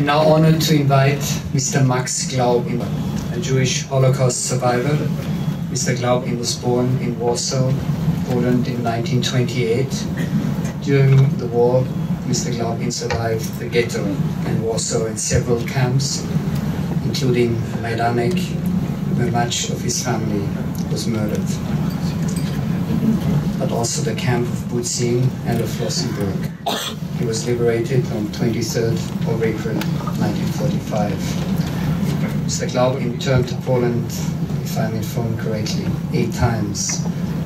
I'm now honored to invite Mr. Max Glauben, a Jewish Holocaust survivor. Mr. Glauben was born in Warsaw, Poland in 1928. During the war, Mr. Glauben survived the ghetto in Warsaw and several camps, including Majdanek, where much of his family was murdered, but also the camp of Butzin and of Flossenburg. He was liberated on 23rd of April 1945. Mr. Glauben returned to Poland, if I'm informed correctly, 8 times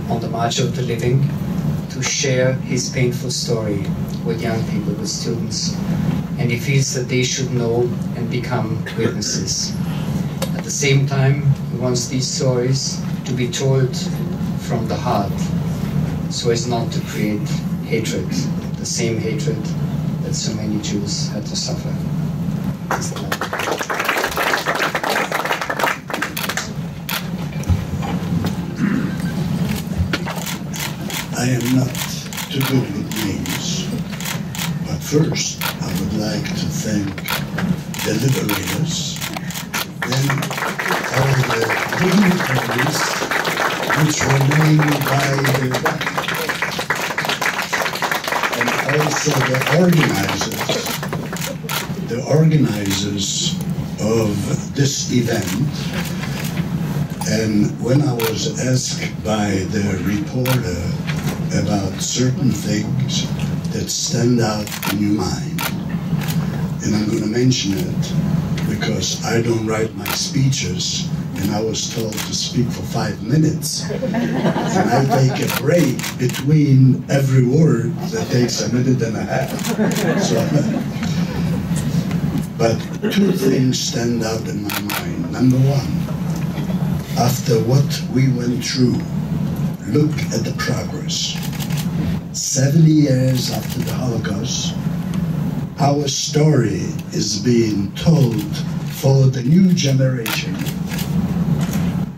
on the March of the Living to share his painful story with young people, with students, and he feels that they should know and become witnesses. At the same time, he wants these stories to be told from the heart, so as not to create hatred, the same hatred that so many Jews had to suffer. I am not too good with names, but first I would like to thank the liberators, then all the dignitaries which were named by the and also the organizers of this event. And when I was asked by the reporter about certain things that stand out in your mind, and I'm going to mention it because I don't write my speeches, and I was told to speak for 5 minutes, and I take a break between every word that takes a minute and a half. So, but 2 things stand out in my mind. Number 1, after what we went through, look at the progress. 70 years after the Holocaust, our story is being told for the new generation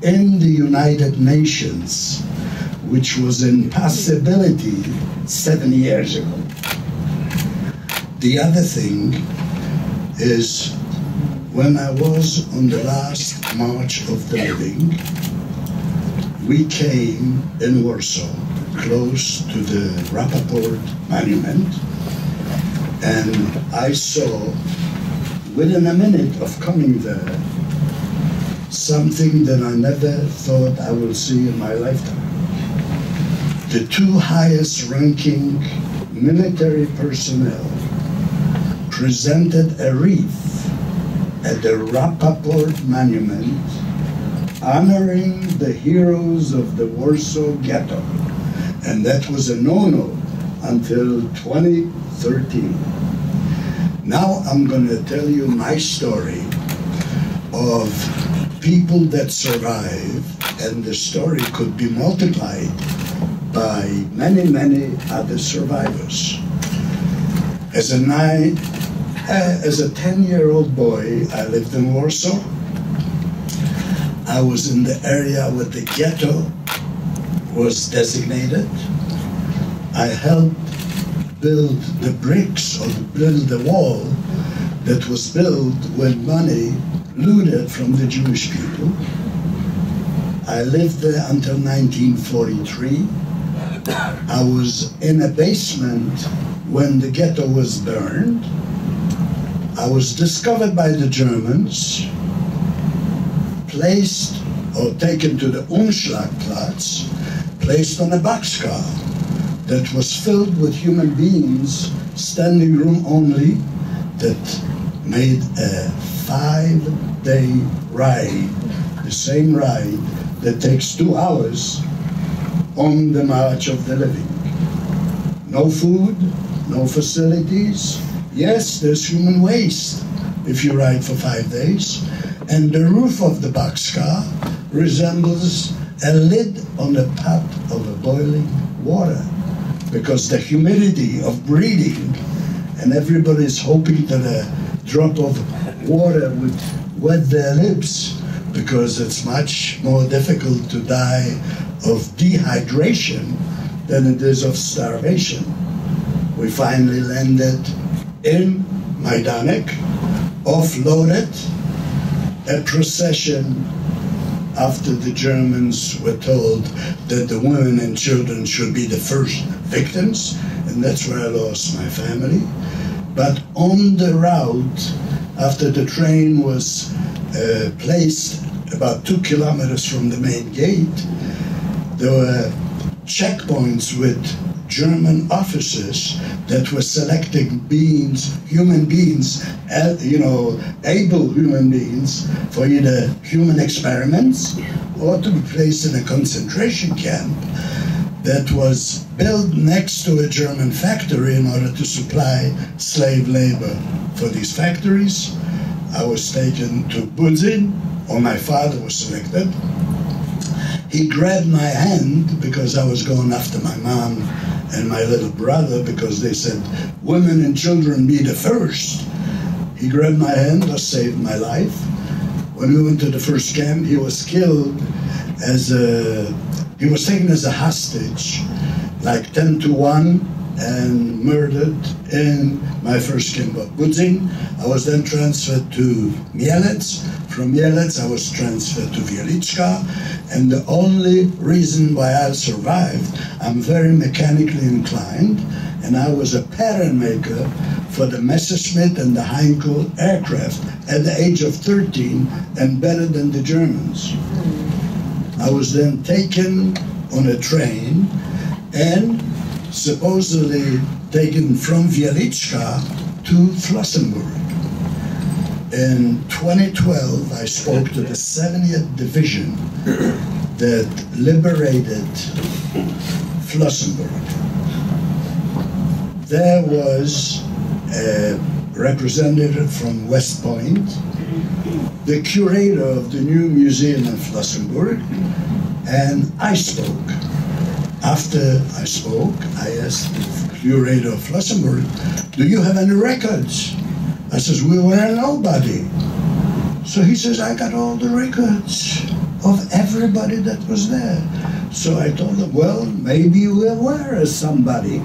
in the United Nations, which was an impossibility 7 years ago. The other thing is, when I was on the last March of the Living, we came in Warsaw, close to the Rappaport Monument, and I saw, within a minute of coming there, something that I never thought I would see in my lifetime. The 2 highest ranking military personnel presented a wreath at the Rappaport Monument honoring the heroes of the Warsaw Ghetto. And that was a no-no until 2013. Now I'm going to tell you my story of people that survived, and the story could be multiplied by many, many other survivors. As a 10-year-old boy, I lived in Warsaw. I was in the area where the ghetto was designated. I helped build the bricks or build the wall that was built with money looted from the Jewish people. I lived there until 1943. I was in a basement when the ghetto was burned. I was discovered by the Germans, placed or taken to the Umschlagplatz, placed on a boxcar that was filled with human beings, standing room only, that made a 5-day ride, the same ride that takes 2 hours on the March of the Living. No food, no facilities. Yes, there's human waste if you ride for 5 days. And the roof of the boxcar resembles a lid on a pot of a boiling water, because the humidity of breathing, and everybody's hoping that a drop of water would wet their lips, because it's much more difficult to die of dehydration than it is of starvation. We finally landed in Majdanek, offloaded. A procession after the Germans were told that the women and children should be the first victims, and that's where I lost my family. But on the route, after the train was placed about 2 kilometers from the main gate, there were checkpoints with German officers that were selecting human beings, able human beings for either human experiments or to be placed in a concentration camp that was built next to a German factory in order to supply slave labor for these factories. I was taken to Budzin, or my father was selected. He grabbed my hand because I was going after my mom and my little brother because they said, women and children be the first. He grabbed my hand, thus saved my life. When we went to the first camp, he was killed he was taken as a hostage, like 10-1, and murdered in my first camp of Budzin. I was then transferred to Mielec. From Mielec, I was transferred to Wieliczka. And the only reason why I survived, I'm very mechanically inclined, and I was a pattern maker for the Messerschmitt and the Heinkel aircraft at the age of 13 and better than the Germans. I was then taken on a train and supposedly taken from Wieliczka to Flossenburg. In 2012, I spoke to the 70th Division that liberated Flossenburg. There was a representative from West Point, the curator of the new museum in Flossenburg, and I spoke. After I spoke, I asked the curator of Flossenburg, do you have any records? I says, we were nobody. So he says, I got all the records of everybody that was there. So I told him, well, maybe we were somebody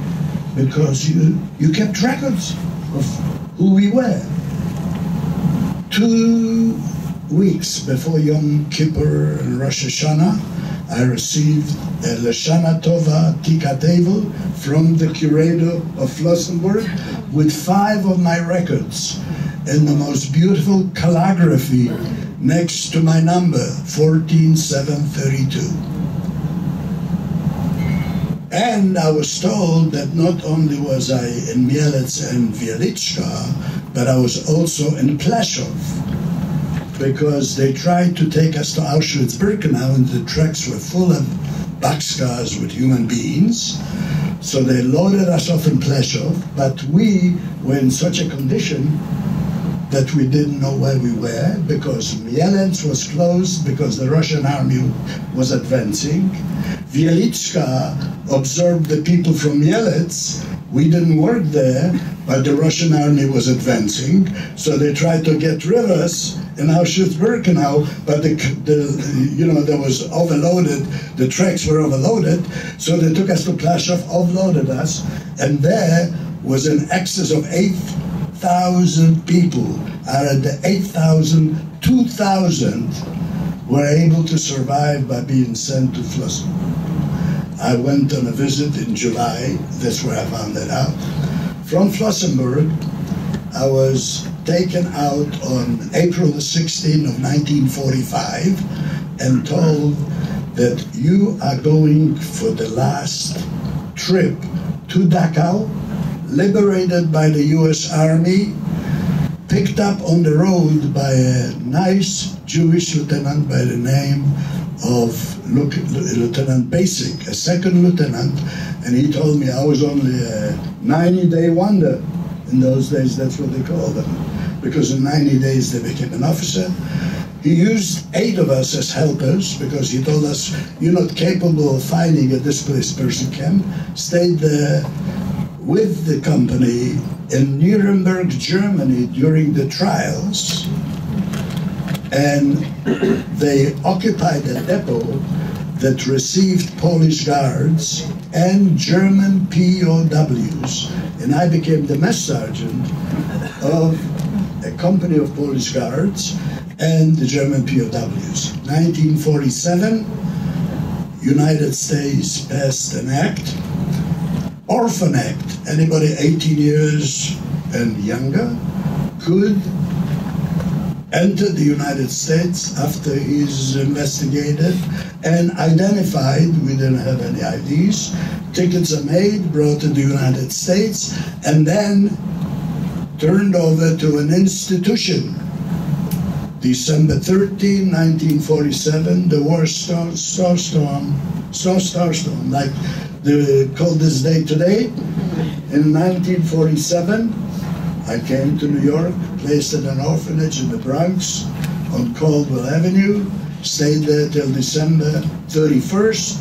because you kept records of who we were. 2 weeks before Yom Kippur and Rosh Hashanah, I received a Lashana Tova Tikatevel from the curator of Flossenburg with 5 of my records and the most beautiful calligraphy next to my number, 14732. And I was told that not only was I in Mielec and Wieliczka, but I was also in Pleszów, because they tried to take us to Auschwitz-Birkenau and the trucks were full of boxcars with human beings. So they loaded us off in Pleszów, but we were in such a condition that we didn't know where we were because Mielec was closed because the Russian army was advancing. Wieliczka observed the people from Mielec. We didn't work there, but the Russian army was advancing, so they tried to get rid of us in Auschwitz-Birkenau, but there was overloaded, the tracks were overloaded, so they took us to Pleszów, offloaded us, and there was an excess of 8,000 people. Out of the 8,000, 2,000 were able to survive by being sent to Flossenburg. I went on a visit in July, that's where I found that out. From Flossenburg, I was taken out on April the 16th of 1945 and told that you are going for the last trip to Dachau, liberated by the US Army, picked up on the road by a nice Jewish lieutenant by the name of Lieutenant Basic, a second lieutenant, and he told me I was only a 90-day wonder. In those days, that's what they called them, because in 90 days they became an officer. He used 8 of us as helpers because he told us, you're not capable of fighting at this person camp. Stayed there with the company in Nuremberg, Germany during the trials, and they occupied a depot that received Polish guards and German POWs, and I became the mess sergeant of a company of Polish guards and the German POWs. 1947, United States passed an act, Orphan Act. Anybody 18 years and younger could enter the United States after he's investigated and identified. We didn't have any IDs. Tickets are made, brought to the United States, and then turned over to an institution. December 13, 1947, the war starstorm, like they call this day today. In 1947, I came to New York, placed in an orphanage in the Bronx on Caldwell Avenue, stayed there till December 31st.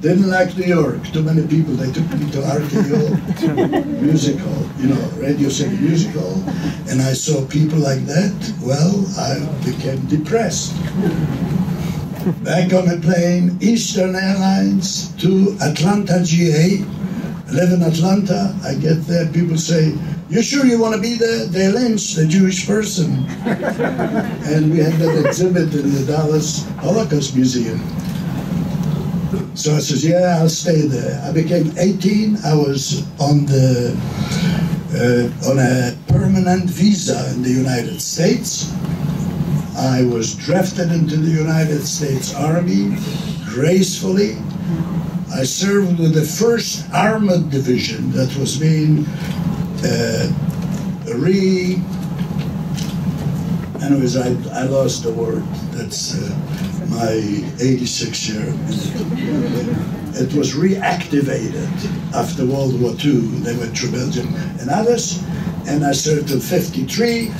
Didn't like New York, too many people. They took me to RKO Music Hall, Radio City Music Hall, and I saw people like that. Well, I became depressed. Back on a plane, Eastern Airlines to Atlanta, GA. I live in Atlanta. I get there, people say, "You sure you want to be there?" They lynched a Jewish person. And we had that exhibit in the Dallas Holocaust Museum. So I says, yeah, I'll stay there. I became 18. I was on a permanent visa in the United States. I was drafted into the United States Army gracefully. I served with the 1st Armored Division that was being anyways, I lost the word. That's my 86 year. It was reactivated after World War II. They went through Belgium and others, and I served till 53.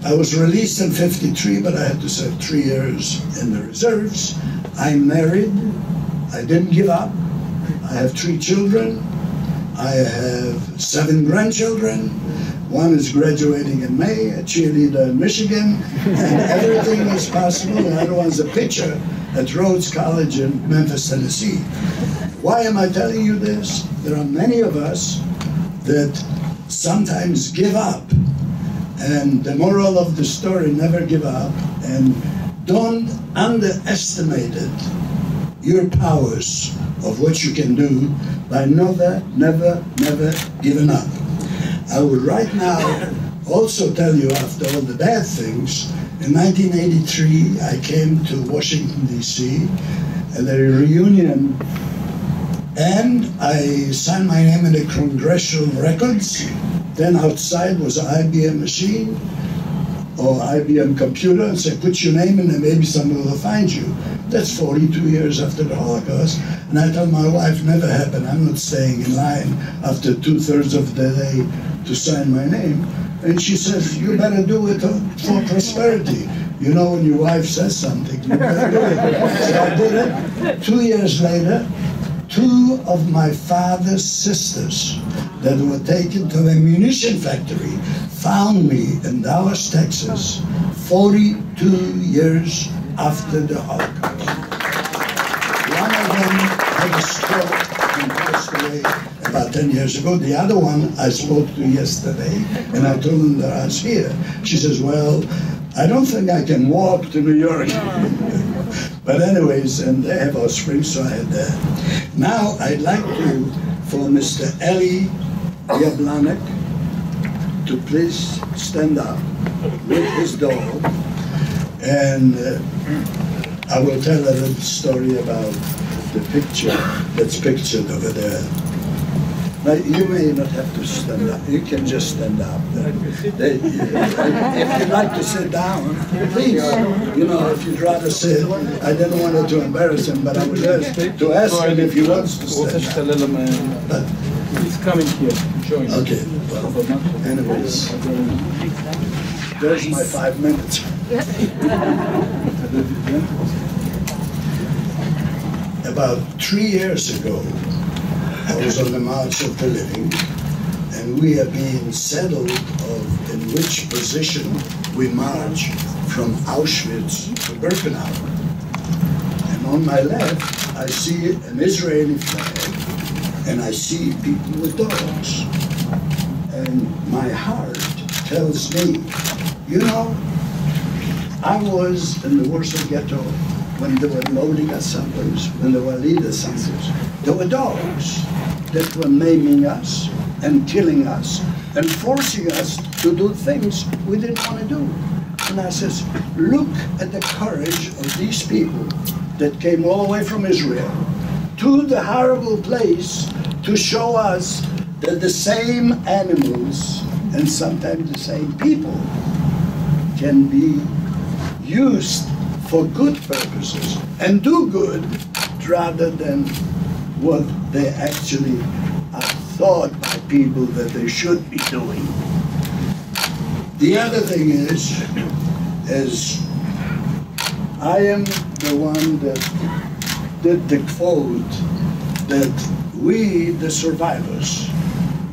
I was released in 53, but I had to serve 3 years in the reserves. I'm married. I didn't give up. I have 3 children. I have 7 grandchildren. One is graduating in May, a cheerleader in Michigan, and everything is possible. The other one's a pitcher at Rhodes College in Memphis, Tennessee. Why am I telling you this? There are many of us that sometimes give up. And the moral of the story, never give up, and don't underestimate it, your powers of what you can do by never giving up. I will right now also tell you, after all the bad things, in 1983 I came to Washington, D.C. at a reunion, and I signed my name in the congressional records. Then outside was an IBM machine or IBM computer, and said, put your name in and maybe someone will find you. That's 42 years after the Holocaust. And I told my wife, never happened. I'm not staying in line after 2/3 of the day to sign my name. And she says, you better do it for prosperity. You know, when your wife says something, you better do it. So I did it. 2 years later, 2 of my father's sisters that were taken to a munition factory found me in Dallas, Texas, 42 years after the Holocaust. One of them had a stroke and passed away about 10 years ago. The other one I spoke to yesterday, and I told them that I was here. She says, well, I don't think I can walk to New York. But anyways, and they have offspring, so I had that. Now I'd like to, for Mr. Eli Jablanek, to please stand up with his dog, and I will tell a little story about the picture that's pictured over there. Now, you may not have to stand up. You can just stand up. If you'd like to sit down, please. You know, if you'd rather sit. I didn't want to embarrass him, but I was asked to ask him if he wants to stand up. But he's coming here. Join. Okay. Well, anyways, there's my 5 minutes. About 3 years ago, I was on the March of the Living, and we are being settled in which position we march from Auschwitz to Birkenau. And on my left, I see an Israeli flag, and I see people with dogs. And my heart tells me You know, I was in the Warsaw Ghetto when there were loading assemblies, when there were lead assemblies. There were dogs that were maiming us and killing us and forcing us to do things we didn't want to do. And I says, look at the courage of these people that came all the way from Israel to the horrible place to show us that the same animals and sometimes the same people can be used for good purposes and do good rather than what they actually are thought by people that they should be doing. The other thing is I am the one that did the quote that we, the survivors,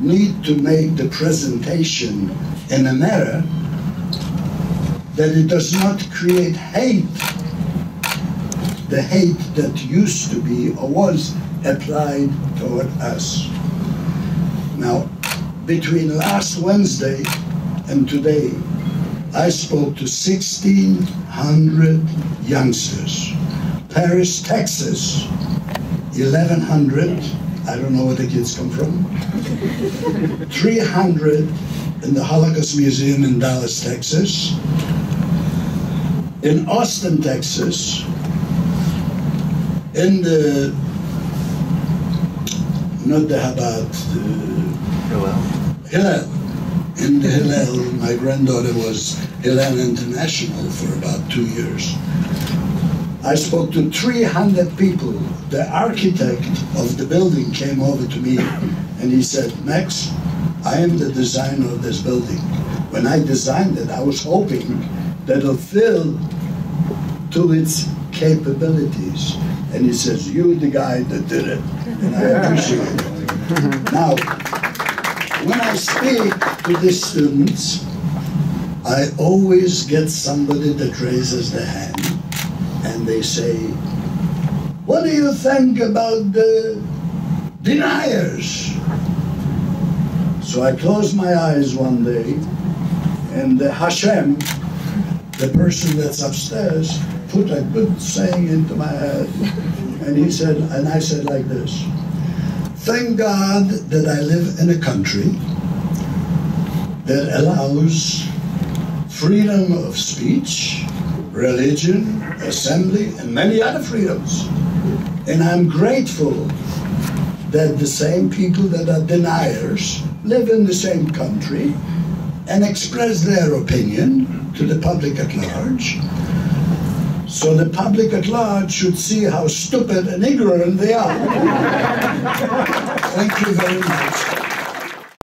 need to make the presentation in a manner that it does not create hate, the hate that used to be or was applied toward us. Now, between last Wednesday and today, I spoke to 1,600 youngsters. Paris, Texas, 1,100, I don't know where the kids come from. 300 in the Holocaust Museum in Dallas, Texas. In Austin, Texas, in the, not the Chabad, Hillel. In the Hillel, my granddaughter was Hillel International for about 2 years. I spoke to 300 people. The architect of the building came over to me and he said, Max, I am the designer of this building. When I designed it, I was hoping that it'll fill to its capabilities. And he says, you're the guy that did it. And I appreciate it. Now, when I speak to the students, I always get somebody that raises their hand and they say, what do you think about the deniers? So I closed my eyes one day and Hashem, the person that's upstairs, put a good saying into my head. And he said, and I said like this, thank God that I live in a country that allows freedom of speech, religion, assembly, and many other freedoms. And I'm grateful that the same people that are deniers live in the same country and express their opinion to the public at large. So the public at large should see how stupid and ignorant they are. Thank you very much.